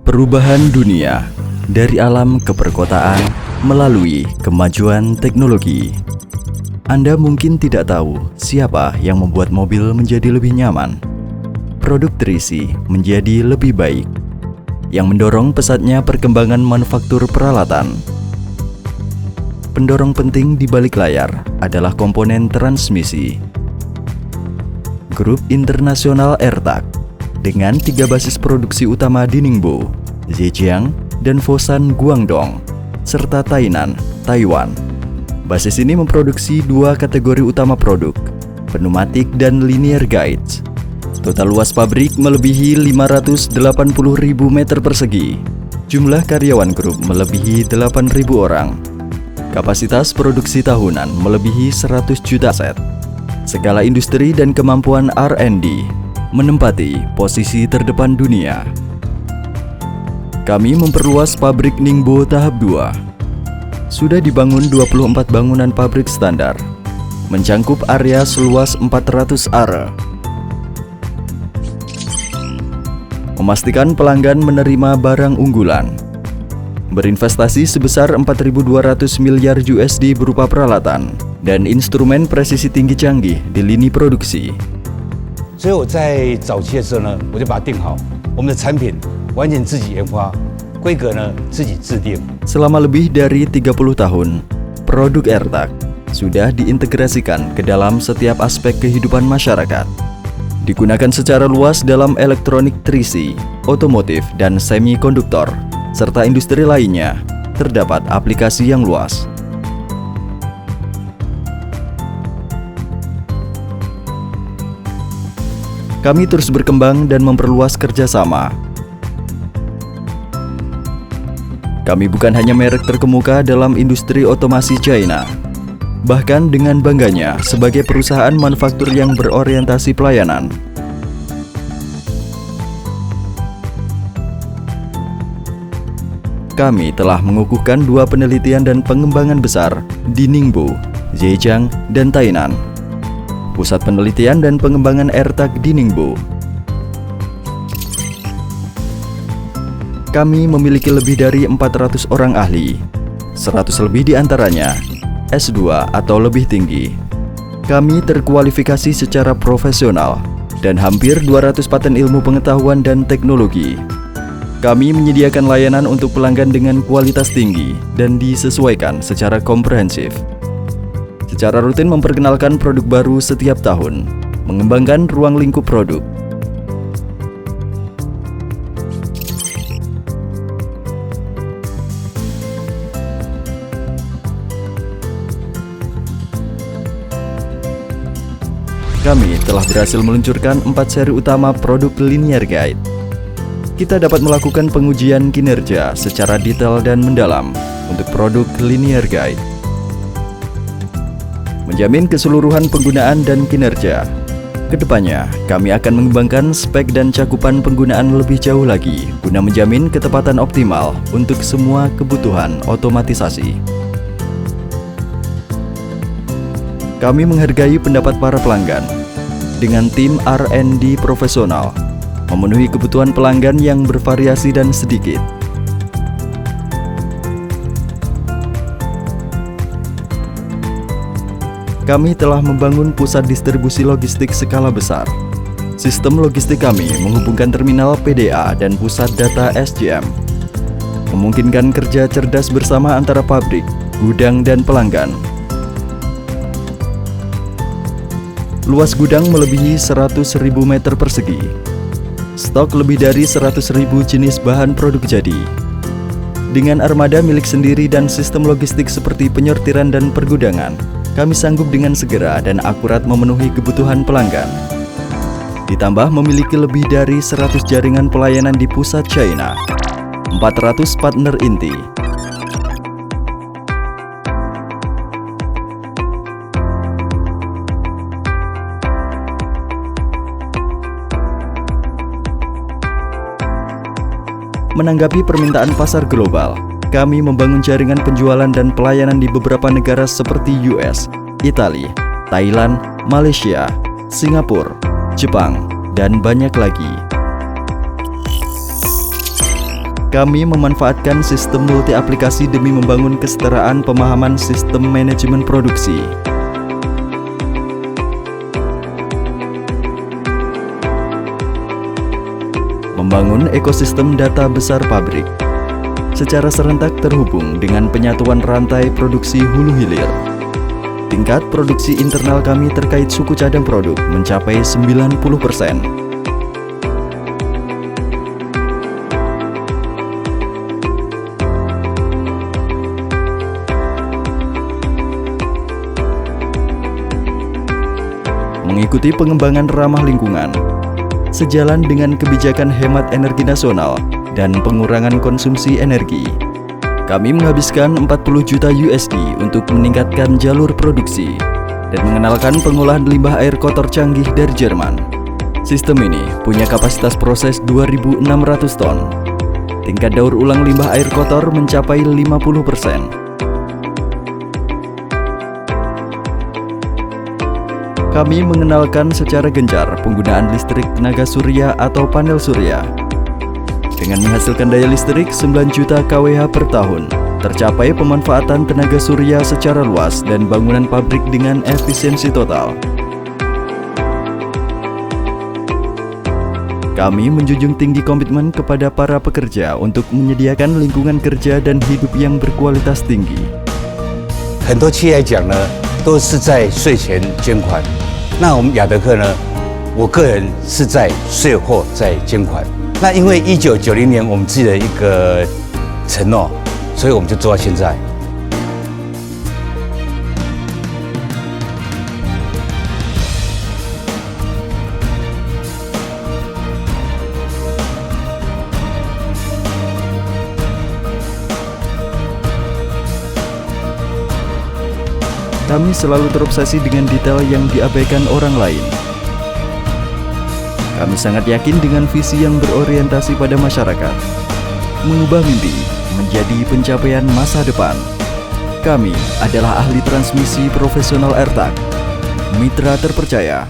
Perubahan dunia dari alam ke perkotaan melalui kemajuan teknologi. Anda mungkin tidak tahu siapa yang membuat mobil menjadi lebih nyaman, produk terisi menjadi lebih baik, yang mendorong pesatnya perkembangan manufaktur peralatan. Pendorong penting di balik layar adalah komponen transmisi. Grup Internasional Ertak dengan 3 basis produksi utama di Ningbo, Zhejiang, dan Foshan, Guangdong, serta Tainan, Taiwan. Basis ini memproduksi 2 kategori utama produk, pneumatik dan linear guides. Total luas pabrik melebihi 580.000 meter persegi. Jumlah karyawan grup melebihi 8.000 orang. Kapasitas produksi tahunan melebihi 100 juta set. Skala industri dan kemampuan R&D menempati posisi terdepan dunia. Kami memperluas pabrik Ningbo tahap 2. Sudah dibangun 24 bangunan pabrik standar, mencangkup area seluas 400 are. Memastikan pelanggan menerima barang unggulan. Berinvestasi sebesar 4.200 miliar USD berupa peralatan dan instrumen presisi tinggi canggih di lini produksi. 所以我在早期的时候呢，我就把它定好，我们的产品完全自己研发，规格呢自己制定。 Selama lebih dari 30 tahun, produk Ertak sudah diintegrasikan ke dalam setiap aspek kehidupan masyarakat. Digunakan secara luas dalam elektronik terisi, otomotif, dan semikonduktor, serta industri lainnya. Terdapat aplikasi yang luas. Kami terus berkembang dan memperluas kerjasama. Kami bukan hanya merek terkemuka dalam industri otomasi China, bahkan dengan bangganya sebagai perusahaan manufaktur yang berorientasi pelayanan. Kami telah mengukuhkan 2 penelitian dan pengembangan besar di Ningbo, Zhejiang, dan Tainan. Pusat Penelitian dan Pengembangan Ertak di Ningbo. Kami memiliki lebih dari 400 orang ahli, 100 lebih diantaranya S2 atau lebih tinggi. Kami terkualifikasi secara profesional dan hampir 200 paten ilmu pengetahuan dan teknologi. Kami menyediakan layanan untuk pelanggan dengan kualitas tinggi dan disesuaikan secara komprehensif. Secara rutin memperkenalkan produk baru setiap tahun, mengembangkan ruang lingkup produk. Kami telah berhasil meluncurkan 4 seri utama produk linear guide. Kita dapat melakukan pengujian kinerja secara detail dan mendalam untuk produk linear guide. Menjamin keseluruhan penggunaan dan kinerja. Kedepannya, kami akan mengembangkan spek dan cakupan penggunaan lebih jauh lagi guna menjamin ketepatan optimal untuk semua kebutuhan otomatisasi. Kami menghargai pendapat para pelanggan. Dengan tim R&D profesional, memenuhi kebutuhan pelanggan yang bervariasi dan sedikit. Kami telah membangun pusat distribusi logistik skala besar. Sistem logistik kami menghubungkan terminal PDA dan pusat data SCM, memungkinkan kerja cerdas bersama antara pabrik, gudang, dan pelanggan. Luas gudang melebihi 100.000 meter persegi. Stok lebih dari 100.000 jenis bahan produk jadi. Dengan armada milik sendiri dan sistem logistik seperti penyortiran dan pergudangan, kami sanggup dengan segera dan akurat memenuhi kebutuhan pelanggan. Ditambah memiliki lebih dari 100 jaringan pelayanan di pusat China, 400 partner inti. Menanggapi permintaan pasar global, kami membangun jaringan penjualan dan pelayanan di beberapa negara seperti US, Italia, Thailand, Malaysia, Singapura, Jepang, dan banyak lagi. Kami memanfaatkan sistem multi-aplikasi demi membangun kesetaraan pemahaman sistem manajemen produksi. Membangun ekosistem data besar pabrik secara serentak terhubung dengan penyatuan rantai produksi hulu hilir. Tingkat produksi internal kami terkait suku cadang produk mencapai 90%. Mengikuti pengembangan ramah lingkungan, sejalan dengan kebijakan hemat energi nasional dan pengurangan konsumsi energi. Kami menghabiskan 40 juta USD untuk meningkatkan jalur produksi dan mengenalkan pengolahan limbah air kotor canggih dari Jerman. Sistem ini punya kapasitas proses 2.600 ton. Tingkat daur ulang limbah air kotor mencapai 50%. Kami mengenalkan secara gencar penggunaan listrik tenaga surya atau panel surya. Dengan menghasilkan daya listrik 9 juta kWh per tahun, tercapai pemanfaatan tenaga surya secara luas dan bangunan pabrik dengan efisiensi total. Kami menjunjung tinggi komitmen kepada para pekerja untuk menyediakan lingkungan kerja dan hidup yang berkualitas tinggi. 很多企业来讲呢，都是在税前捐款。那我们雅德克呢，我个人是在税后在捐款。那因为1990年我们自己的一个承诺，所以我们就做到现在。Kami selalu terobsesi dengan detail yang diabaikan orang lain. Kami sangat yakin dengan visi yang berorientasi pada masyarakat, mengubah mimpi menjadi pencapaian masa depan. Kami adalah ahli transmisi profesional ERTAK, mitra terpercaya.